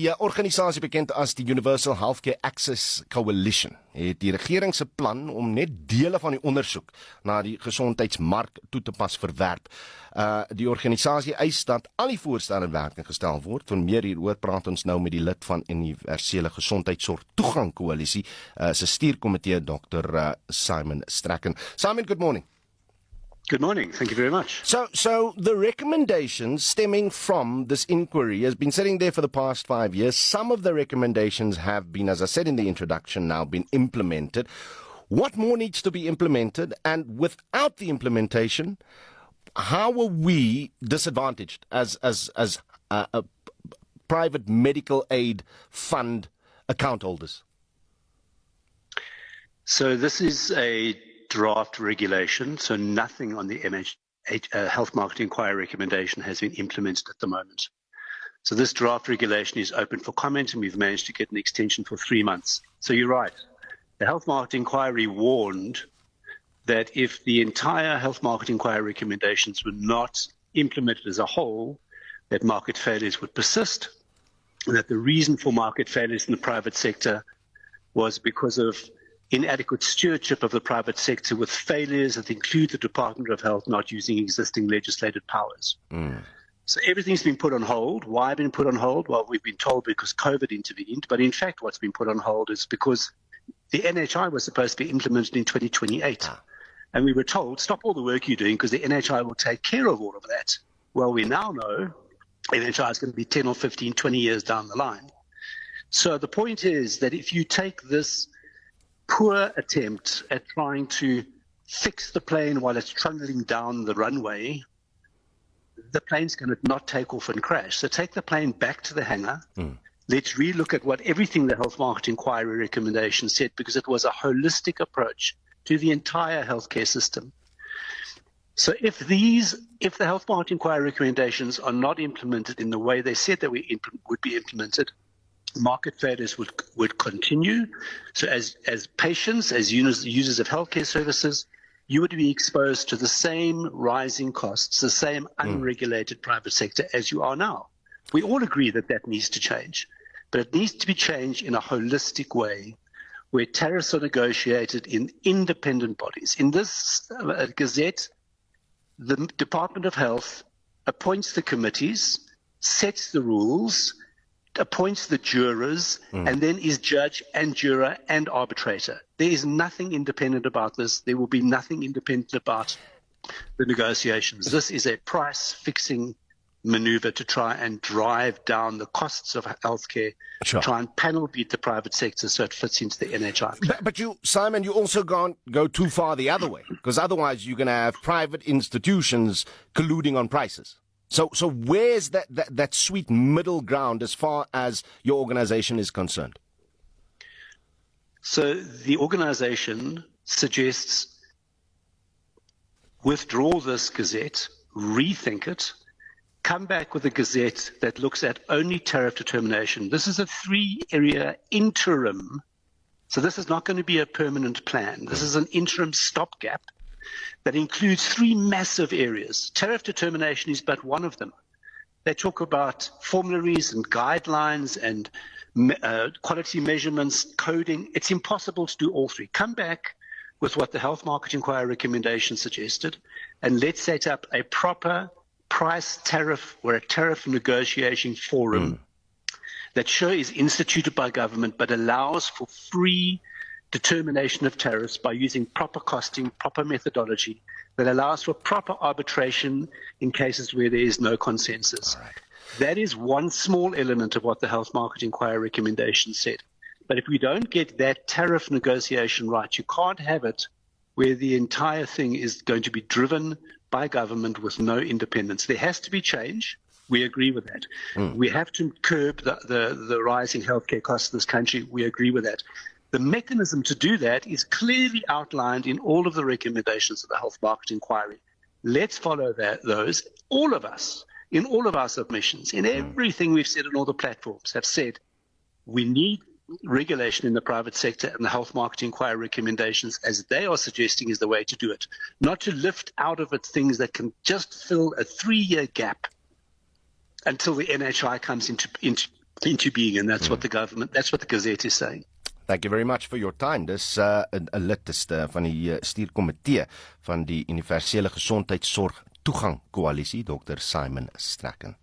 Die organisasie bekend as die Universal Healthcare Access Coalition het die regering se plan om net dele van die ondersoek na die gesondheidsmark toe te pas verwerp. Die organisasie eis dat al die voorstelle in werking gestel word. Vir meer hieroor praat ons nou met die lid van Universele Gesondheidsorg Toegang Koalisie se stuurkomitee Dr. Simon Strachan. Simon, good morning. Good morning. Thank you very much. So the recommendations stemming from this inquiry has been sitting there for the past 5 years. Some of the recommendations have been, as I said in the introduction, now been implemented. What more needs to be implemented? And without the implementation, how are we disadvantaged as a private medical aid fund account holders? So this is a draft regulation, so nothing on the health market inquiry recommendation has been implemented at the moment. So this draft regulation is open for comment, and we've managed to get an extension for 3 months. So you're right. The health market inquiry warned that if the entire health market inquiry recommendations were not implemented as a whole, that market failures would persist, and that the reason for market failures in the private sector was because of inadequate stewardship of the private sector, with failures that include the Department of Health not using existing legislated powers. So everything's been put on hold. Why been put on hold? Well, we've been told because COVID intervened, but in fact what's been put on hold is because the NHI was supposed to be implemented in 2028. And we were told, stop all the work you're doing because the NHI will take care of all of that. Well, we now know NHI is going to be 10 or 15, 20 years down the line. So the point is that if you take this poor attempt at trying to fix the plane while it's trundling down the runway, the plane's going to not take off and crash. So take the plane back to the hangar. Let's relook at what everything the health market inquiry recommendation said, because it was a holistic approach to the entire healthcare system. So if the health market inquiry recommendations are not implemented in the way they said that would be implemented, market failures would continue. So as patients, as users of healthcare services, you would be exposed to the same rising costs, the same unregulated private sector as you are now. We all agree that that needs to change, but it needs to be changed in a holistic way where tariffs are negotiated in independent bodies. In this gazette, the Department of Health appoints the committees, sets the rules, appoints the jurors, and then is judge and juror and arbitrator. There is nothing independent about this. There will be nothing independent about the negotiations. This is a price-fixing maneuver to try and drive down the costs of healthcare, try and panel beat the private sector so it fits into the NHI. But you, Simon, you also can't go too far the other way, because otherwise you're going to have private institutions colluding on prices. So where's that sweet middle ground as far as your organization is concerned? So the organization suggests withdraw this gazette, rethink it, come back with a gazette that looks at only tariff determination. This is a 3-area interim. So this is not going to be a permanent plan. This is an interim stopgap that includes 3 massive areas. Tariff determination is but one of them. They talk about formularies and guidelines and quality measurements, coding. It's impossible to do all 3. Come back with what the health market inquiry recommendation suggested, and let's set up a proper price tariff or a tariff negotiation forum that is instituted by government but allows for free determination of tariffs by using proper costing, proper methodology that allows for proper arbitration in cases where there is no consensus. That is one small element of what the health market inquiry recommendation said. But if we don't get that tariff negotiation right, you can't have it where the entire thing is going to be driven by government with no independence. There has to be change. We agree with that. We have to curb the rising healthcare costs in this country. We agree with that. The mechanism to do that is clearly outlined in all of the recommendations of the health market inquiry. Let's follow those. All of us, in all of our submissions, in everything we've said on all the platforms, have said we need regulation in the private sector, and the health market inquiry recommendations, as they are suggesting, is the way to do it. Not to lift out of it things that can just fill a 3-year gap until the NHI comes into into being, and that's what that's what the Gazette is saying. Thank you very much for your time. Dis 'n lid van die stuurkomitee van die Universele Gesondheidsorg Toegang Koalisie, Dr. Simon Strachan.